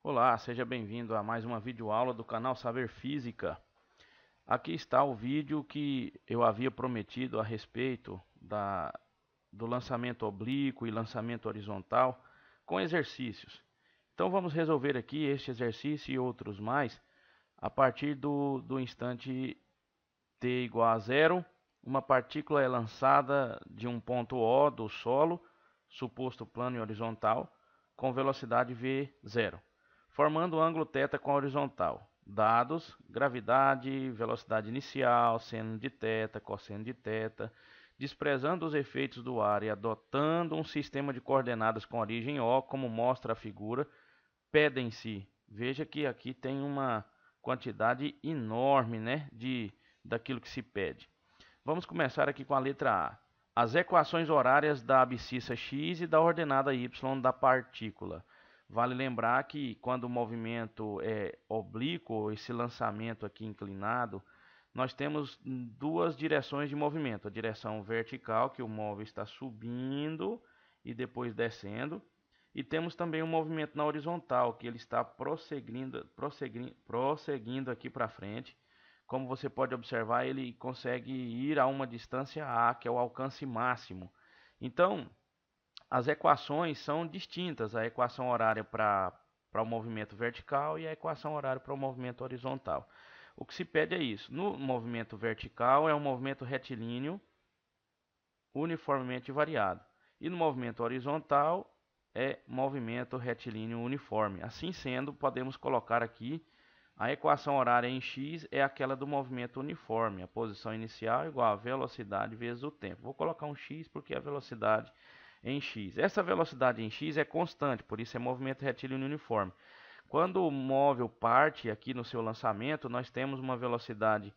Olá, seja bem-vindo a mais uma videoaula do canal Saber Física. Aqui está o vídeo que eu havia prometido a respeito do lançamento oblíquo e lançamento horizontal com exercícios. Então vamos resolver aqui este exercício e outros mais a partir do instante t igual a zero. Uma partícula é lançada de um ponto O do solo, suposto plano e horizontal, com velocidade v0, formando o ângulo θ com a horizontal. Dados: gravidade, velocidade inicial, seno de θ, cosseno de θ, desprezando os efeitos do ar e adotando um sistema de coordenadas com origem O, como mostra a figura, pedem-se. Veja que aqui tem uma quantidade enorme, né, daquilo que se pede. Vamos começar aqui com a letra A. As equações horárias da abscissa x e da ordenada y da partícula. Vale lembrar que quando o movimento é oblíquo, esse lançamento aqui inclinado, nós temos duas direções de movimento. A direção vertical, que o móvel está subindo e depois descendo. E temos também um movimento na horizontal, que ele está prosseguindo aqui para frente. Como você pode observar, ele consegue ir a uma distância A, que é o alcance máximo. Então, as equações são distintas. A equação horária para o movimento vertical e a equação horária para o movimento horizontal. O que se pede é isso. No movimento vertical é um movimento retilíneo uniformemente variado. E no movimento horizontal é movimento retilíneo uniforme. Assim sendo, podemos colocar aqui a equação horária em x é aquela do movimento uniforme. A posição inicial é igual a velocidade vezes o tempo. Vou colocar um x porque é a velocidade em x. Essa velocidade em x é constante, por isso é movimento retilíneo uniforme. Quando o móvel parte aqui no seu lançamento, nós temos uma velocidade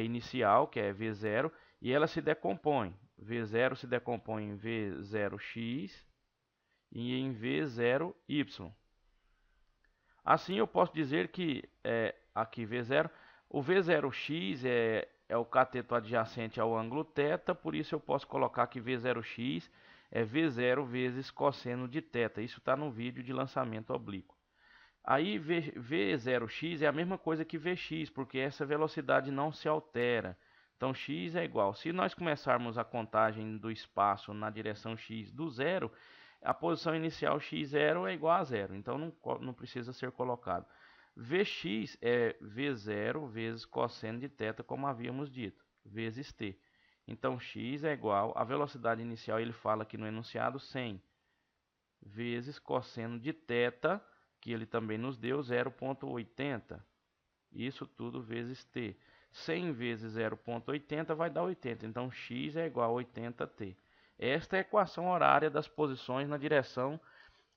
inicial, que é v0, e ela se decompõe. v0 se decompõe em v0x e em v0y. Assim eu posso dizer que aqui v0, o v0x é o cateto adjacente ao ângulo θ, por isso eu posso colocar que v0x é v0 vezes cosseno de θ. Isso está no vídeo de lançamento oblíquo. Aí v0x é a mesma coisa que vx, porque essa velocidade não se altera. Então x é igual. Se nós começarmos a contagem do espaço na direção x do zero, a posição inicial x0 é igual a zero, então não precisa ser colocado. Vx é v0 vezes cosseno de θ, como havíamos dito, vezes t. Então x é igual, a velocidade inicial ele fala aqui no enunciado 100 vezes cosseno de θ, que ele também nos deu 0,80. Isso tudo vezes t. 100 vezes 0,80 vai dar 80, então x é igual a 80t. Esta é a equação horária das posições na direção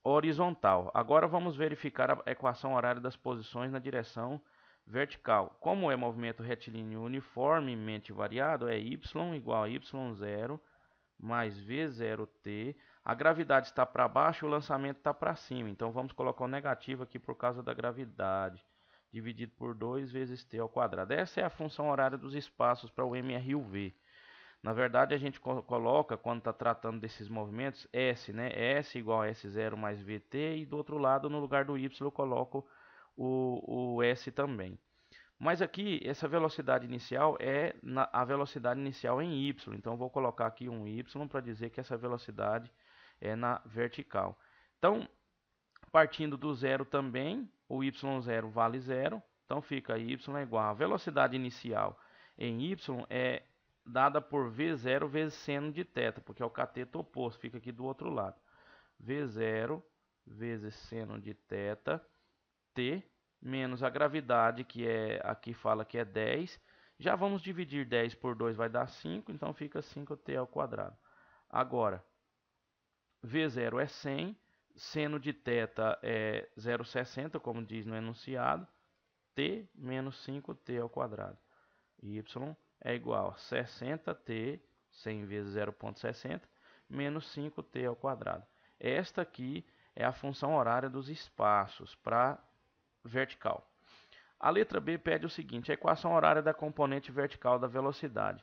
horizontal. Agora vamos verificar a equação horária das posições na direção vertical. Como é movimento retilíneo uniformemente variado, é y igual a y0 mais v0t. A gravidade está para baixo e o lançamento está para cima. Então vamos colocar o negativo aqui por causa da gravidade. Dividido por 2 vezes t ao quadrado. Essa é a função horária dos espaços para o MR e o V. Na verdade, a gente coloca, quando está tratando desses movimentos, S, né? S igual a S0 mais VT, e do outro lado, no lugar do Y, eu coloco o S também. Mas aqui, essa velocidade inicial é a velocidade inicial em Y. Então, eu vou colocar aqui um Y para dizer que essa velocidade é na vertical. Então, partindo do zero também, o Y0 vale zero. Então, fica Y é igual a velocidade inicial em Y é dada por V0 vezes seno de θ, porque é o cateto oposto, fica aqui do outro lado. V0 vezes seno de θ, t, menos a gravidade, que aqui fala que é 10. Já vamos dividir 10 por 2, vai dar 5, então fica 5t ao quadrado. Agora, V0 é 100, seno de θ é 0,60, como diz no enunciado, t menos 5t ao quadrado. Y é igual a 60t, 100 vezes 0,60, menos 5t ao quadrado. Esta aqui é a função horária dos espaços para vertical. A letra B pede o seguinte: a equação horária da componente vertical da velocidade.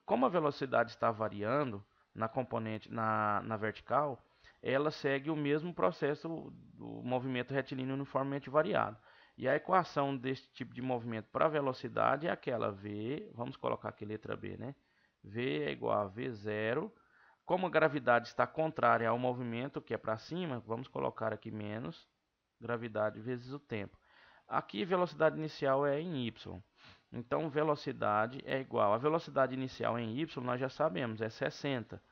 Como a velocidade está variando na componente na vertical, ela segue o mesmo processo do movimento retilíneo uniformemente variado. E a equação desse tipo de movimento para velocidade é aquela V, vamos colocar aqui letra B, né? V é igual a V0. Como a gravidade está contrária ao movimento, que é para cima, vamos colocar aqui menos gravidade vezes o tempo. Aqui velocidade inicial é em y. Então velocidade é igual a velocidade inicial em y, nós já sabemos, é 60.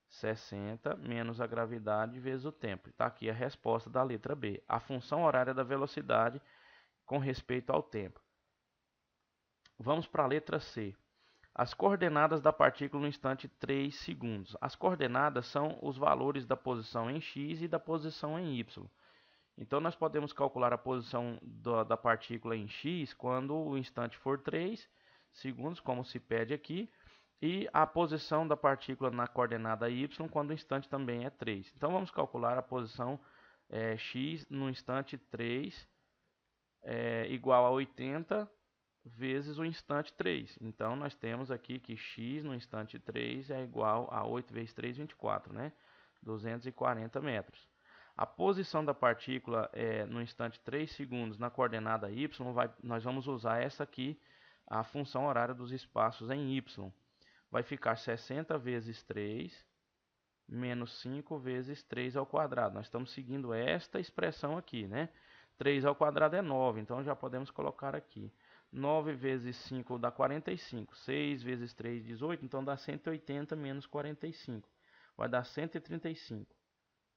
60 menos a gravidade vezes o tempo. Está aqui a resposta da letra B. A função horária da velocidade com respeito ao tempo. Vamos para a letra C. As coordenadas da partícula no instante 3 segundos. As coordenadas são os valores da posição em x e da posição em y. Então, nós podemos calcular a posição da partícula em x quando o instante for 3 segundos, como se pede aqui, e a posição da partícula na coordenada y quando o instante também é 3. Então, vamos calcular a posição x no instante 3 igual a 80 vezes o instante 3. Então, nós temos aqui que x no instante 3 é igual a 8 vezes 3, 24, né? 240 metros. A posição da partícula no instante 3 segundos na coordenada y, nós vamos usar essa aqui, a função horária dos espaços em y. Vai ficar 60 vezes 3 menos 5 vezes 3 ao quadrado. Nós estamos seguindo esta expressão aqui, né? 3 ao quadrado é 9, então já podemos colocar aqui. 9 vezes 5 dá 45. 6 vezes 3, 18. Então dá 180 menos 45. Vai dar 135.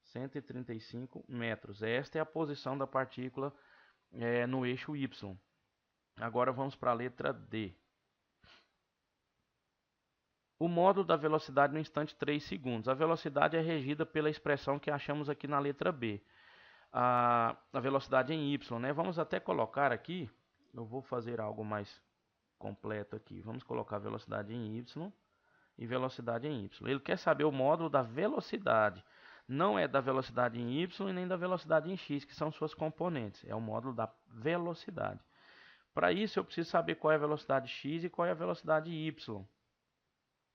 135 metros. Esta é a posição da partícula no eixo Y. Agora vamos para a letra D. O módulo da velocidade no instante 3 segundos. A velocidade é regida pela expressão que achamos aqui na letra B. A velocidade em Y, né? Vamos até colocar aqui. Eu vou fazer algo mais completo aqui. Vamos colocar velocidade em Y e velocidade em Y. Ele quer saber o módulo da velocidade. Não é da velocidade em Y e nem da velocidade em X, que são suas componentes. É o módulo da velocidade. Para isso, eu preciso saber qual é a velocidade X e qual é a velocidade Y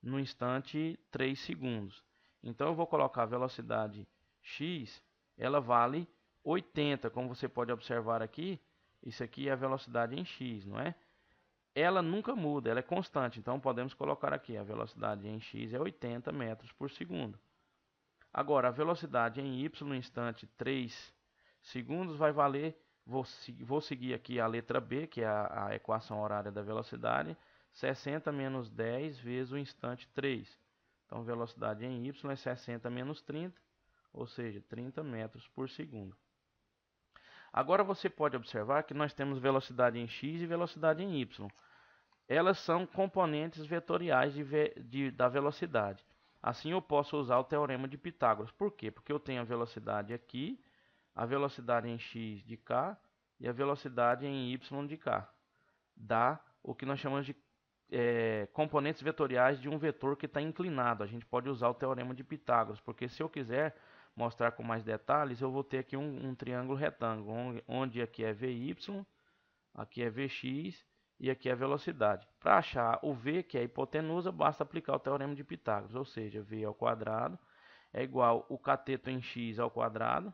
no instante 3 segundos. Então, eu vou colocar a velocidade X, ela vale 80, como você pode observar aqui. Isso aqui é a velocidade em x, não é? Ela nunca muda, ela é constante. Então, podemos colocar aqui, a velocidade em x é 80 metros por segundo. Agora, a velocidade em y no instante 3 segundos vai valer, vou seguir aqui a letra B, que é a equação horária da velocidade, 60 menos 10 vezes o instante 3. Então, velocidade em y é 60 menos 30, ou seja, 30 metros por segundo. Agora você pode observar que nós temos velocidade em x e velocidade em y. Elas são componentes vetoriais da velocidade. Assim eu posso usar o teorema de Pitágoras. Por quê? Porque eu tenho a velocidade aqui, a velocidade em x de k e a velocidade em y de k. Dá o que nós chamamos de componentes vetoriais de um vetor que está inclinado. A gente pode usar o teorema de Pitágoras, porque se eu quiser mostrar com mais detalhes, eu vou ter aqui um triângulo retângulo, onde aqui é Vy, aqui é Vx e aqui é a velocidade. Para achar o V, que é a hipotenusa, basta aplicar o teorema de Pitágoras, ou seja, V ao quadrado é igual o cateto em x ao quadrado,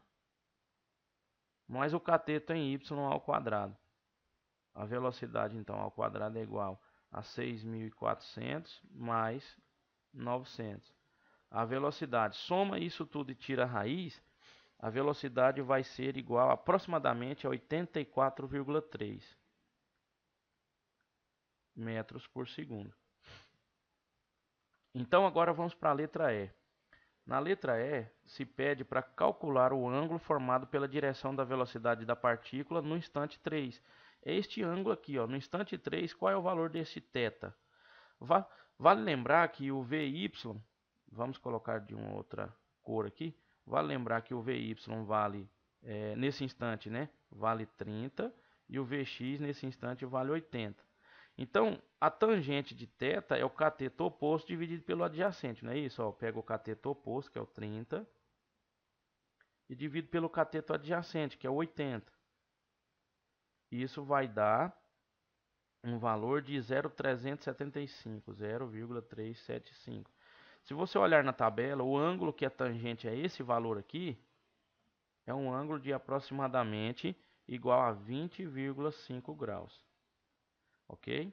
mais o cateto em y ao quadrado. A velocidade, então, ao quadrado é igual a 6.400 mais 900. A velocidade, soma isso tudo e tira a raiz, a velocidade vai ser igual aproximadamente a 84,3 metros por segundo. Então agora vamos para a letra E. Na letra E se pede para calcular o ângulo formado pela direção da velocidade da partícula no instante 3. É este ângulo aqui, ó, no instante 3, qual é o valor desse θ? Vale lembrar que o VY, vamos colocar de uma outra cor aqui, vale lembrar que o VY vale, nesse instante, né, vale 30 e o Vx nesse instante vale 80. Então, a tangente de θ é o cateto oposto dividido pelo adjacente, não é isso? Ó, pega o cateto oposto, que é o 30, e divido pelo cateto adjacente, que é o 80. Isso vai dar um valor de 0,375, 0,375. Se você olhar na tabela, o ângulo que é tangente a esse valor aqui é um ângulo de aproximadamente igual a 20,5 graus. Ok?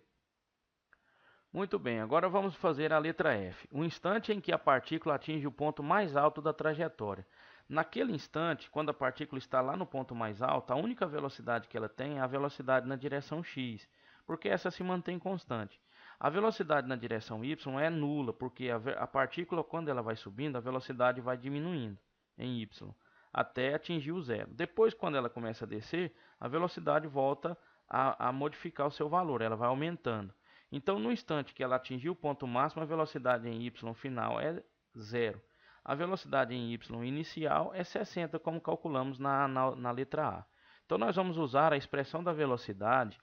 Muito bem, agora vamos fazer a letra F. O instante em que a partícula atinge o ponto mais alto da trajetória. Naquele instante, quando a partícula está lá no ponto mais alto, a única velocidade que ela tem é a velocidade na direção x, porque essa se mantém constante. A velocidade na direção y é nula, porque a partícula, quando ela vai subindo, a velocidade vai diminuindo em y, até atingir o zero. Depois, quando ela começa a descer, a velocidade volta a modificar o seu valor, ela vai aumentando. Então, no instante que ela atingir o ponto máximo, a velocidade em y final é zero. A velocidade em y inicial é 60, como calculamos na letra A. Então, nós vamos usar a expressão da velocidade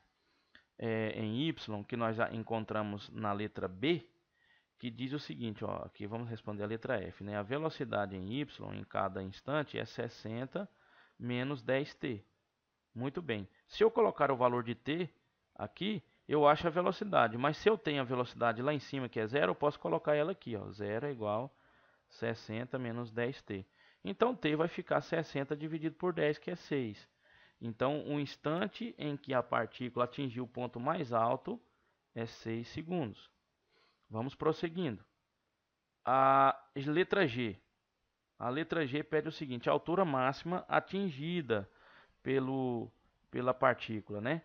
em y, que nós já encontramos na letra B, que diz o seguinte, ó, aqui vamos responder a letra F, né? A velocidade em y em cada instante é 60 menos 10t. Muito bem. Se eu colocar o valor de t aqui, eu acho a velocidade. Mas se eu tenho a velocidade lá em cima, que é zero, eu posso colocar ela aqui, ó. 0 é igual a 60 menos 10t. Então, t vai ficar 60 dividido por 10, que é 6. Então, o instante em que a partícula atingiu o ponto mais alto é 6 segundos. Vamos prosseguindo. A letra G. A letra G pede o seguinte, a altura máxima atingida pela partícula, né?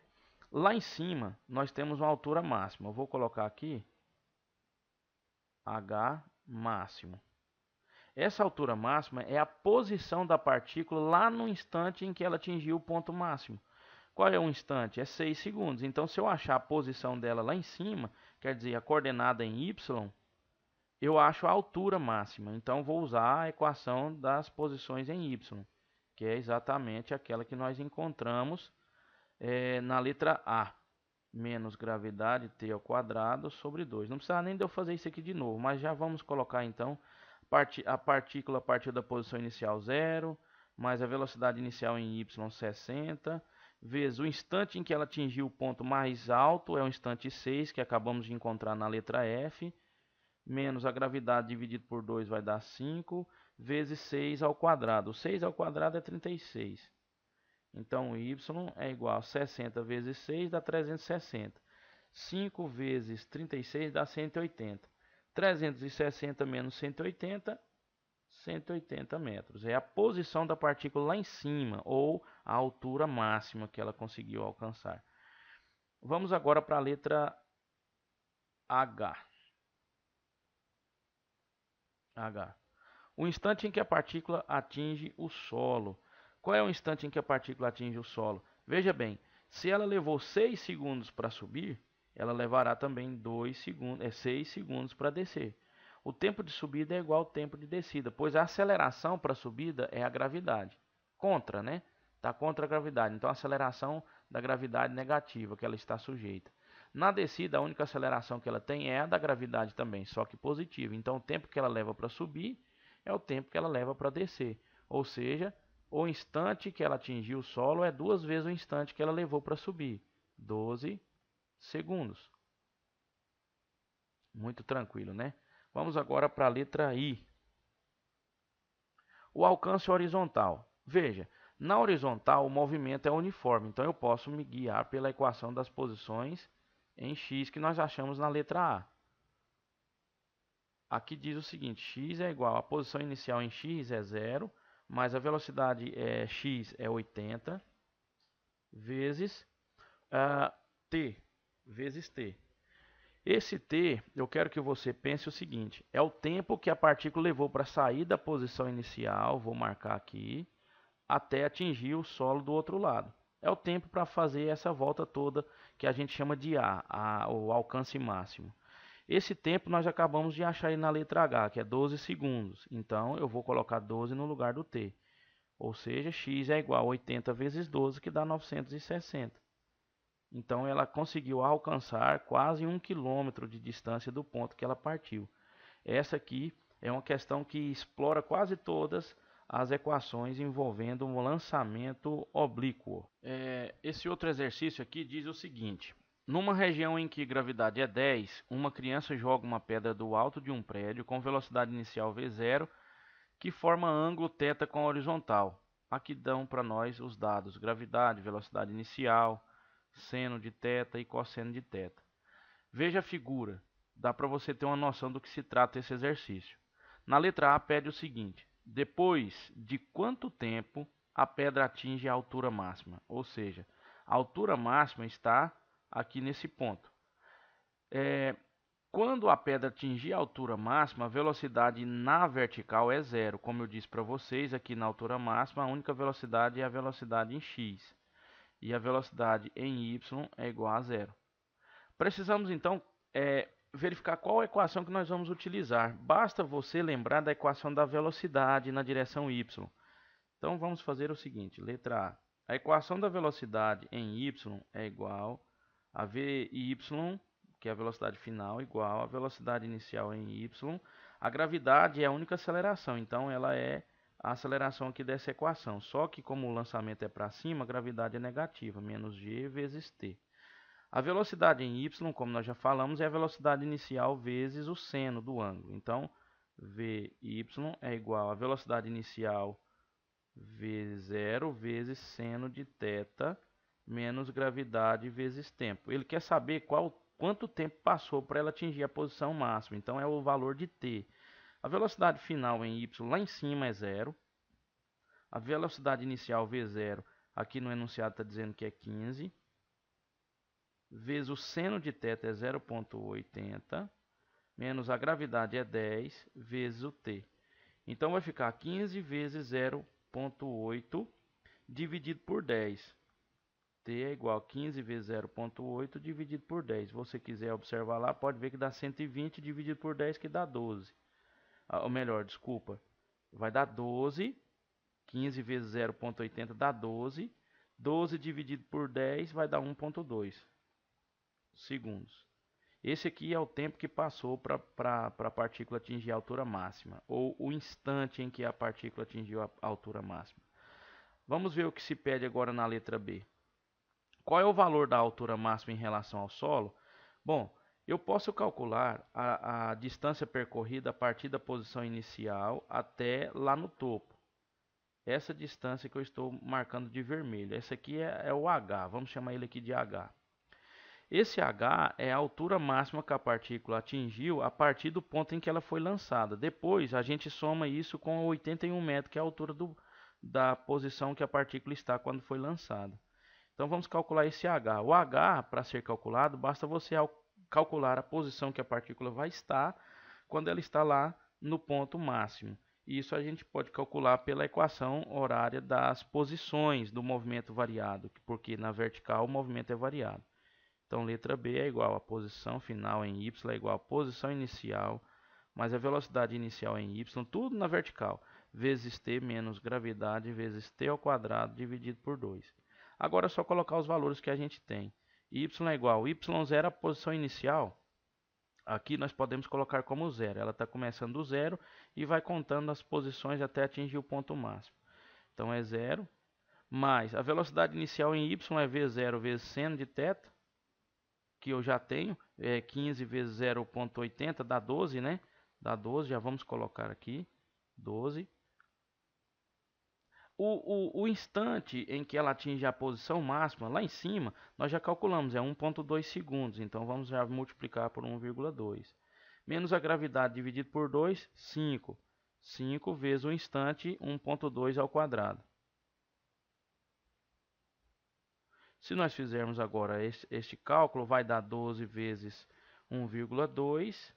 Lá em cima, nós temos uma altura máxima. Eu vou colocar aqui H máximo. Essa altura máxima é a posição da partícula lá no instante em que ela atingiu o ponto máximo. Qual é o instante? É 6 segundos. Então, se eu achar a posição dela lá em cima, quer dizer, a coordenada em Y, eu acho a altura máxima. Então, vou usar a equação das posições em Y, que é exatamente aquela que nós encontramos na letra A. Menos gravidade t ao quadrado sobre 2. Não precisa nem de eu fazer isso aqui de novo, mas já vamos colocar então a partícula partiu da posição inicial 0, mais a velocidade inicial em y 60, vezes o instante em que ela atingiu o ponto mais alto, é o instante 6, que acabamos de encontrar na letra F, menos a gravidade dividido por 2 vai dar 5, vezes 6 ao quadrado. O 6 ao quadrado é 36. Então, y é igual a 60 vezes 6 dá 360. 5 vezes 36 dá 180. 360 menos 180, 180 metros. É a posição da partícula lá em cima, ou a altura máxima que ela conseguiu alcançar. Vamos agora para a letra H. O instante em que a partícula atinge o solo. Qual é o instante em que a partícula atinge o solo? Veja bem, se ela levou 6 segundos para subir, ela levará também 6 segundos para descer. O tempo de subida é igual ao tempo de descida, pois a aceleração para a subida é a gravidade. Contra, né? Está contra a gravidade. Então, a aceleração da gravidade negativa que ela está sujeita. Na descida, a única aceleração que ela tem é a da gravidade também, só que positiva. Então, o tempo que ela leva para subir é o tempo que ela leva para descer. Ou seja, o instante que ela atingiu o solo é 2 vezes o instante que ela levou para subir. 12 segundos. Muito tranquilo, né? Vamos agora para a letra I. O alcance horizontal. Veja, na horizontal o movimento é uniforme, então eu posso me guiar pela equação das posições em x que nós achamos na letra A. Aqui diz o seguinte, x é igual a posição inicial em x é 0, mais a velocidade x é 80, vezes t, vezes t. Esse t, eu quero que você pense o seguinte, é o tempo que a partícula levou para sair da posição inicial, vou marcar aqui, até atingir o solo do outro lado. É o tempo para fazer essa volta toda que a gente chama de o alcance máximo. Esse tempo nós acabamos de achar aí na letra H, que é 12 segundos. Então, eu vou colocar 12 no lugar do t. Ou seja, x é igual a 80 vezes 12, que dá 960. Então, ela conseguiu alcançar quase 1 quilômetro de distância do ponto que ela partiu. Essa aqui é uma questão que explora quase todas as equações envolvendo um lançamento oblíquo. Esse outro exercício aqui diz o seguinte. Numa região em que gravidade é 10, uma criança joga uma pedra do alto de um prédio com velocidade inicial v0, que forma ângulo θ com a horizontal. Aqui dão para nós os dados: gravidade, velocidade inicial, seno de θ e cosseno de θ. Veja a figura, dá para você ter uma noção do que se trata esse exercício. Na letra A pede o seguinte: depois de quanto tempo a pedra atinge a altura máxima? Ou seja, a altura máxima está aqui nesse ponto. Quando a pedra atingir a altura máxima, a velocidade na vertical é zero. Como eu disse para vocês, aqui na altura máxima, a única velocidade é a velocidade em x. E a velocidade em y é igual a zero. Precisamos então verificar qual a equação que nós vamos utilizar. Basta você lembrar da equação da velocidade na direção y. Então vamos fazer o seguinte, letra A. A equação da velocidade em y é igual a Vy, que é a velocidade final, igual a velocidade inicial em y. A gravidade é a única aceleração, então ela é a aceleração aqui dessa equação. Só que como o lançamento é para cima, a gravidade é negativa, menos g vezes t. A velocidade em y, como nós já falamos, é a velocidade inicial vezes o seno do ângulo. Então, Vy é igual a velocidade inicial V0 vezes seno de θ menos gravidade vezes tempo. Ele quer saber quanto tempo passou para ela atingir a posição máxima. Então, é o valor de t. A velocidade final em y lá em cima é zero. A velocidade inicial V0, aqui no enunciado está dizendo que é 15. Vezes o seno de θ é 0,80, menos a gravidade é 10, vezes o t. Então vai ficar 15 vezes 0,8 dividido por 10. T é igual a 15 vezes 0,8 dividido por 10. Se você quiser observar lá, pode ver que dá 120 dividido por 10, que dá 12. Ou melhor, desculpa, vai dar 12. 15 vezes 0,80 dá 12. 12 dividido por 10 vai dar 1,2 segundos. Esse aqui é o tempo que passou para a partícula atingir a altura máxima, ou o instante em que a partícula atingiu a altura máxima. Vamos ver o que se pede agora na letra B. Qual é o valor da altura máxima em relação ao solo? Bom, eu posso calcular a distância percorrida a partir da posição inicial até lá no topo. Essa distância que eu estou marcando de vermelho. Essa aqui é o H, vamos chamar ele aqui de H. Esse H é a altura máxima que a partícula atingiu a partir do ponto em que ela foi lançada. Depois a gente soma isso com 81 metros, que é a altura da posição que a partícula está quando foi lançada. Então vamos calcular esse H. O H, para ser calculado, basta você calcular a posição que a partícula vai estar quando ela está lá no ponto máximo. Isso a gente pode calcular pela equação horária das posições do movimento variado, porque na vertical o movimento é variado. Então, letra B é igual a posição final em y é igual a posição inicial, mais a velocidade inicial em y, tudo na vertical, vezes t menos gravidade vezes t ao quadrado dividido por 2. Agora é só colocar os valores que a gente tem. Y é igual a y0, a posição inicial. Aqui nós podemos colocar como zero. Ela está começando do zero e vai contando as posições até atingir o ponto máximo. Então é zero, mais a velocidade inicial em y é v0 vezes seno de θ, que eu já tenho, 15 vezes 0,80 dá 12, né? Dá 12, já vamos colocar aqui, 12. O instante em que ela atinge a posição máxima, lá em cima, nós já calculamos, é 1,2 segundos. Então, vamos já multiplicar por 1,2. Menos a gravidade dividido por 2, 5. 5 vezes o instante, 1,2 ao quadrado. Se nós fizermos agora este cálculo, vai dar 12 vezes 1,2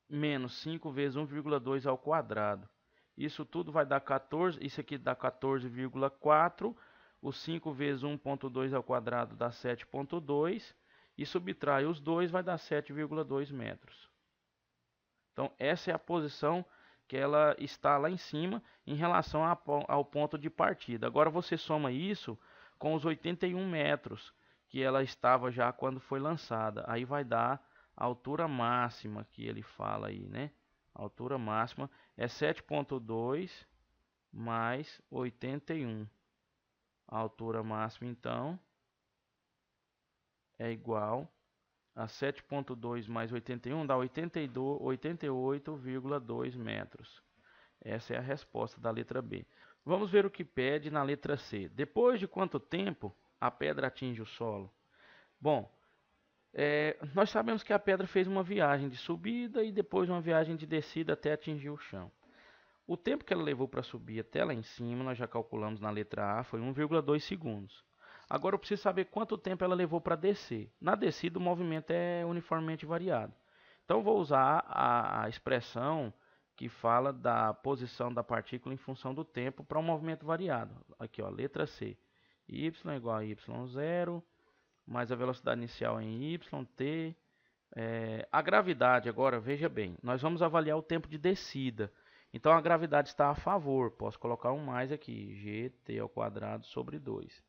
menos 5 vezes 1,2 ao quadrado. Isso tudo vai dar 14, isso aqui dá 14,4. O 5 vezes 1,2 ao quadrado dá 7,2. E subtrai os 2 vai dar 7,2 metros. Então, essa é a posição que ela está lá em cima em relação ao ponto de partida. Agora você soma isso com os 81 metros que ela estava já quando foi lançada. Aí vai dar a altura máxima que ele fala aí, né? A altura máxima é 7,2 mais 81. A altura máxima, então, é igual a 7,2 mais 81 dá 88,2 metros. Essa é a resposta da letra B. Vamos ver o que pede na letra C. Depois de quanto tempo a pedra atinge o solo? Bom, nós sabemos que a pedra fez uma viagem de subida e depois uma viagem de descida até atingir o chão. O tempo que ela levou para subir até lá em cima, nós já calculamos na letra A, foi 1,2 segundos. Agora eu preciso saber quanto tempo ela levou para descer. Na descida o movimento é uniformemente variado. Então vou usar a expressão que fala da posição da partícula em função do tempo para um movimento variado. Aqui, ó, letra C. Y é igual a y0, mais a velocidade inicial em yt. A gravidade, agora, veja bem, nós vamos avaliar o tempo de descida. Então a gravidade está a favor. Posso colocar um mais aqui, gt ao quadrado sobre 2.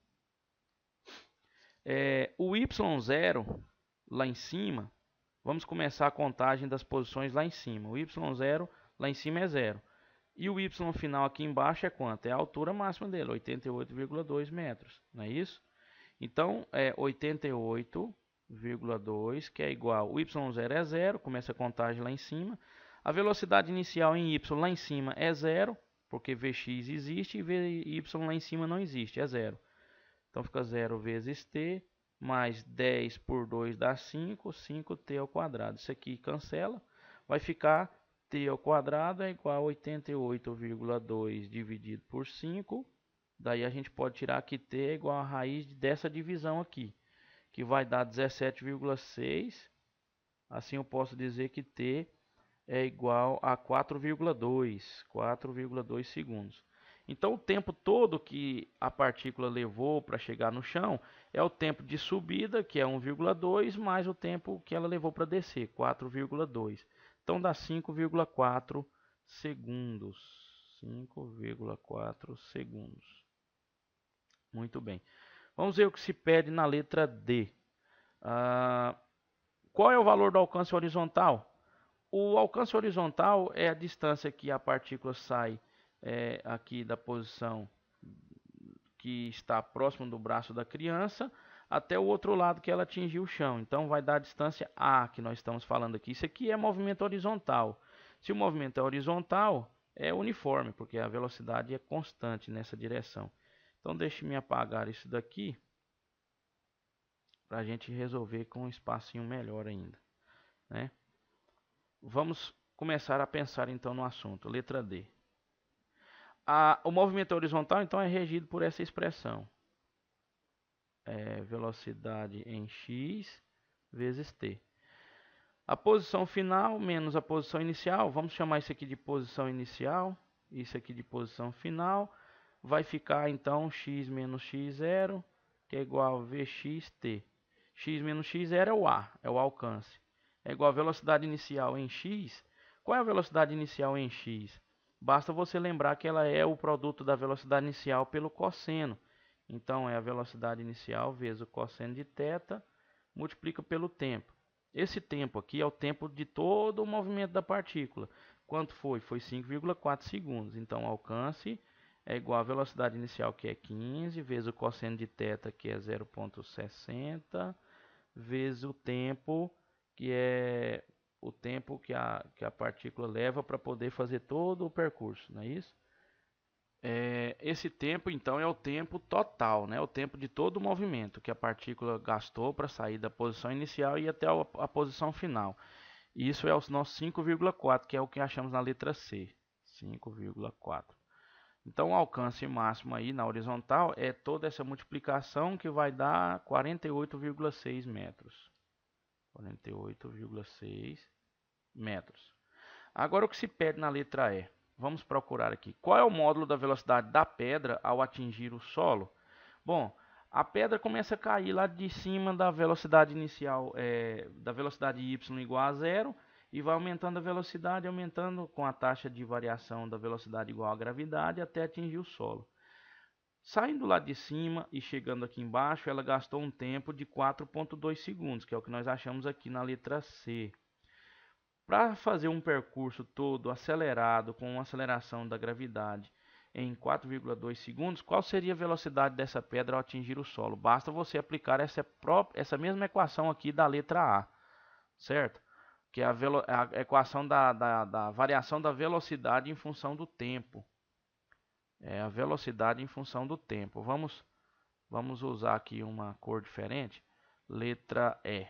O y0 lá em cima, vamos começar a contagem das posições lá em cima. O y0 lá em cima é 0. E o y final aqui embaixo é quanto? É a altura máxima dele, 88,2 metros. Não é isso? Então, é 88,2, que é igual, o y0 é 0, começa a contagem lá em cima. A velocidade inicial em y lá em cima é 0, porque Vx existe e Vy lá em cima não existe, é 0. Então fica 0 vezes t, mais 10 por 2 dá 5, 5t ao quadrado. Isso aqui cancela, vai ficar t ao quadrado é igual a 88,2 dividido por 5. Daí a gente pode tirar que t é igual a raiz dessa divisão aqui, que vai dar 17,6. Assim eu posso dizer que t é igual a 4,2 segundos. Então o tempo todo que a partícula levou para chegar no chão é o tempo de subida, que é 1,2, mais o tempo que ela levou para descer, 4,2. Então dá 5,4 segundos. 5,4 segundos. Muito bem. Vamos ver o que se pede na letra D. Qual é o valor do alcance horizontal? O alcance horizontal é a distância que a partícula sai aqui da posição que está próximo do braço da criança até o outro lado que ela atingiu o chão. Então vai dar a distância A que nós estamos falando aqui. Isso aqui é movimento horizontal. Se o movimento é horizontal, é uniforme, porque a velocidade é constante nessa direção. Então deixe-me apagar isso daqui para a gente resolver com um espacinho melhor ainda, né? Vamos começar a pensar então no assunto. Letra D. O movimento horizontal então é regido por essa expressão. Velocidade em x vezes t. A posição final menos a posição inicial, vamos chamar isso aqui de posição inicial, isso aqui de posição final, vai ficar então x menos x0, que é igual a vxt. X menos x0 é o A, é o alcance. É igual a velocidade inicial em x. Qual é a velocidade inicial em x? Basta você lembrar que ela é o produto da velocidade inicial pelo cosseno. Então, é a velocidade inicial vezes o cosseno de θ, multiplica pelo tempo. Esse tempo aqui é o tempo de todo o movimento da partícula. Quanto foi? Foi 5,4 segundos. Então, o alcance é igual à velocidade inicial, que é 15, vezes o cosseno de θ, que é 0,60, vezes o tempo, que é o tempo que a partícula leva para poder fazer todo o percurso, não é isso? Esse tempo, então, é o tempo total, né? O tempo de todo o movimento que a partícula gastou para sair da posição inicial e ir até a posição final. E isso é o nosso 5,4, que é o que achamos na letra C. 5,4. Então, o alcance máximo aí na horizontal é toda essa multiplicação que vai dar 48,6 metros. 48,6 metros. Agora, o que se pede na letra E? Vamos procurar aqui. Qual é o módulo da velocidade da pedra ao atingir o solo? Bom, a pedra começa a cair lá de cima da velocidade inicial, da velocidade y igual a 0, e vai aumentando a velocidade, aumentando com a taxa de variação da velocidade igual à gravidade até atingir o solo. Saindo lá de cima e chegando aqui embaixo, ela gastou um tempo de 4,2 segundos, que é o que nós achamos aqui na letra C. Para fazer um percurso todo acelerado, com uma aceleração da gravidade, em 4,2 segundos, qual seria a velocidade dessa pedra ao atingir o solo? Basta você aplicar essa mesma equação aqui da letra A, certo? Que é a equação da variação da velocidade em função do tempo. É a velocidade em função do tempo. Vamos usar aqui uma cor diferente. Letra E.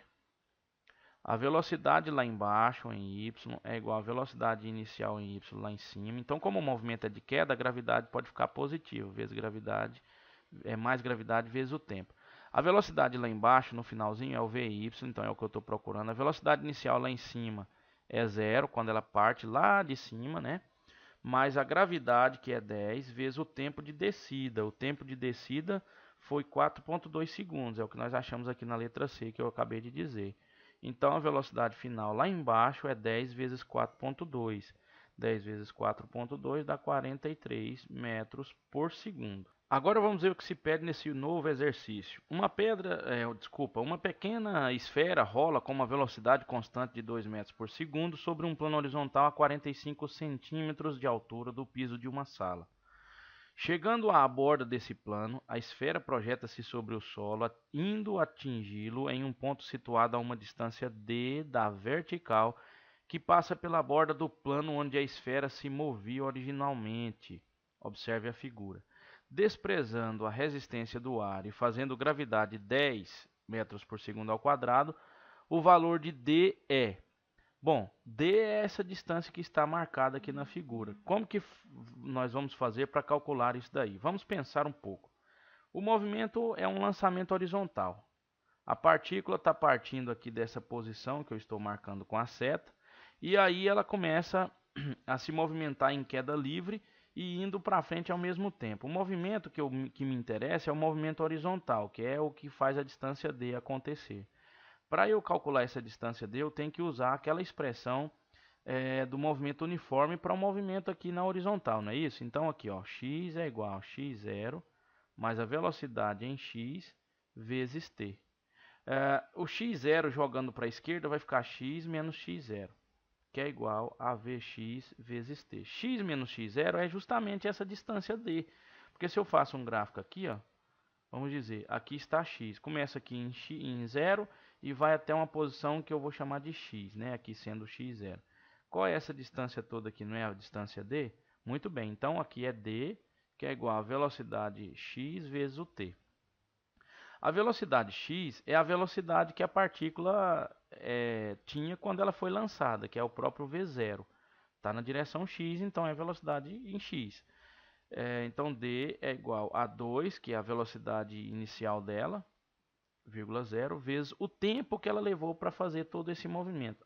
A velocidade lá embaixo, em y, é igual à velocidade inicial em y lá em cima. Então, como o movimento é de queda, a gravidade pode ficar positiva. Vezes gravidade, é mais gravidade vezes o tempo. A velocidade lá embaixo, no finalzinho, é o vy, então é o que eu estou procurando. A velocidade inicial lá em cima é zero, quando ela parte lá de cima, né? Mais a gravidade, que é 10, vezes o tempo de descida. O tempo de descida foi 4,2 segundos, é o que nós achamos aqui na letra C, que eu acabei de dizer. Então, a velocidade final lá embaixo é 10 vezes 4,2. 10 vezes 4,2 dá 43 metros por segundo. Agora vamos ver o que se pede nesse novo exercício. Uma pequena esfera rola com uma velocidade constante de 2 metros por segundo sobre um plano horizontal a 45 centímetros de altura do piso de uma sala. Chegando à borda desse plano, a esfera projeta-se sobre o solo, indo atingi-lo em um ponto situado a uma distância d da vertical, que passa pela borda do plano onde a esfera se movia originalmente. Observe a figura. Desprezando a resistência do ar e fazendo gravidade 10 metros por segundo ao quadrado, o valor de d é... Bom, d é essa distância que está marcada aqui na figura. Como que nós vamos fazer para calcular isso daí? Vamos pensar um pouco. O movimento é um lançamento horizontal. A partícula está partindo aqui dessa posição que eu estou marcando com a seta, e aí ela começa a se movimentar em queda livre e indo para frente ao mesmo tempo. O movimento que me interessa é o movimento horizontal, que é o que faz a distância d acontecer. Para eu calcular essa distância d, eu tenho que usar aquela expressão do movimento uniforme para o movimento aqui na horizontal, não é isso? Então aqui, ó, x é igual a x0 mais a velocidade em x vezes t. O x0 jogando para a esquerda vai ficar x menos x0, que é igual a vx vezes t. X menos x0 é justamente essa distância d. Porque se eu faço um gráfico aqui, ó, vamos dizer, aqui está x. Começa aqui em 0 e vai até uma posição que eu vou chamar de x, né? Aqui sendo x0. Qual é essa distância toda aqui? Não é a distância d? Muito bem, então aqui é d, que é igual a velocidade x vezes o t. A velocidade x é a velocidade que a partícula tinha quando ela foi lançada, que é o próprio v0. Está na direção x, então é velocidade em x. Então d é igual a 2, que é a velocidade inicial dela, vírgula 0, vezes o tempo que ela levou para fazer todo esse movimento.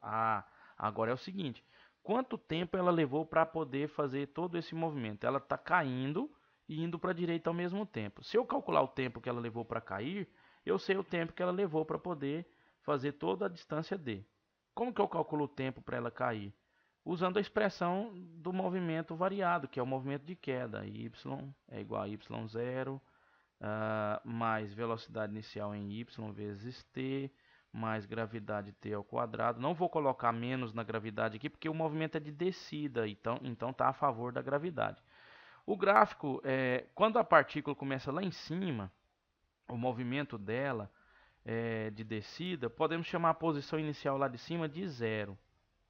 Agora é o seguinte, quanto tempo ela levou para poder fazer todo esse movimento? Ela está caindo e indo para a direita ao mesmo tempo. Se eu calcular o tempo que ela levou para cair, eu sei o tempo que ela levou para poder fazer toda a distância d. Como que eu calculo o tempo para ela cair? Usando a expressão do movimento variado, que é o movimento de queda. Y é igual a y0 mais velocidade inicial em y vezes t, mais gravidade t ao quadrado. Não vou colocar menos na gravidade aqui, porque o movimento é de descida, então está a favor da gravidade. O gráfico, quando a partícula começa lá em cima, o movimento dela de descida, podemos chamar a posição inicial lá de cima de 0,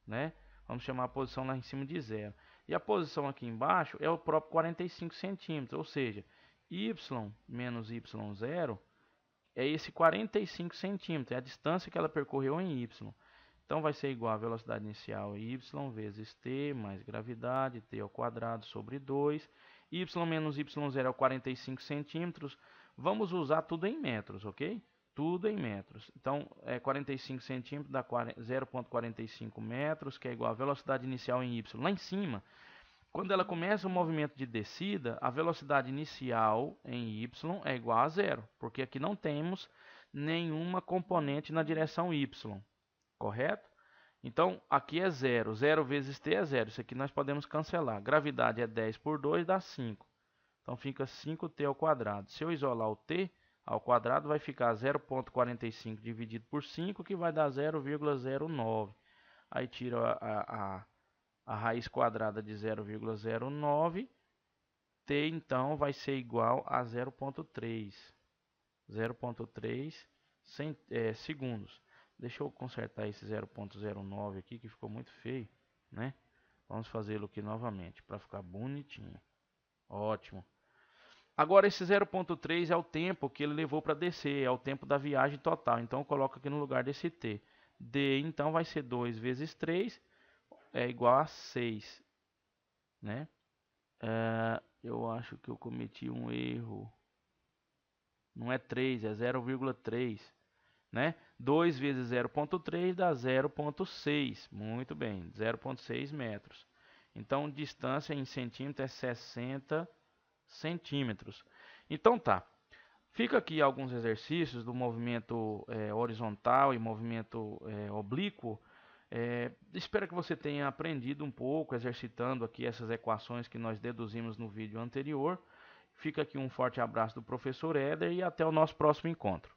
né? Vamos chamar a posição lá em cima de 0. E a posição aqui embaixo é o próprio 45 centímetros, ou seja, y menos y0 é esse 45 centímetros, é a distância que ela percorreu em y. Então vai ser igual a velocidade inicial y vezes t mais gravidade, t ao quadrado sobre 2. Y menos y0 é 45 centímetros. Vamos usar tudo em metros, ok? Tudo em metros. Então, 45 centímetros dá 0,45 metros, que é igual a velocidade inicial em y. Lá em cima, quando ela começa o movimento de descida, a velocidade inicial em y é igual a 0, porque aqui não temos nenhuma componente na direção y, correto? Então, aqui é 0. 0 vezes t é 0. Isso aqui nós podemos cancelar. Gravidade é 10 por 2, dá 5. Então, fica 5t ao quadrado. Se eu isolar o t ao quadrado, vai ficar 0,45 dividido por 5, que vai dar 0,09. Aí tira a raiz quadrada de 0,09. T, então, vai ser igual a 0,3. 0,3 segundos. Deixa eu consertar esse 0,09 aqui, que ficou muito feio, né? Vamos fazê-lo aqui novamente, para ficar bonitinho. Ótimo. Agora, esse 0,3 é o tempo que ele levou para descer, é o tempo da viagem total. Então, eu coloco aqui no lugar desse T. D, então, vai ser 2 vezes 3, é igual a 6, né? Eu acho que eu cometi um erro. Não é 3, é 0,3, né? 2 vezes 0,3 dá 0,6. Muito bem, 0,6 metros. Então, distância em centímetros é 60 centímetros. Então, tá. Fica aqui alguns exercícios do movimento horizontal e movimento oblíquo. Espero que você tenha aprendido um pouco, exercitando aqui essas equações que nós deduzimos no vídeo anterior. Fica aqui um forte abraço do professor Éder e até o nosso próximo encontro.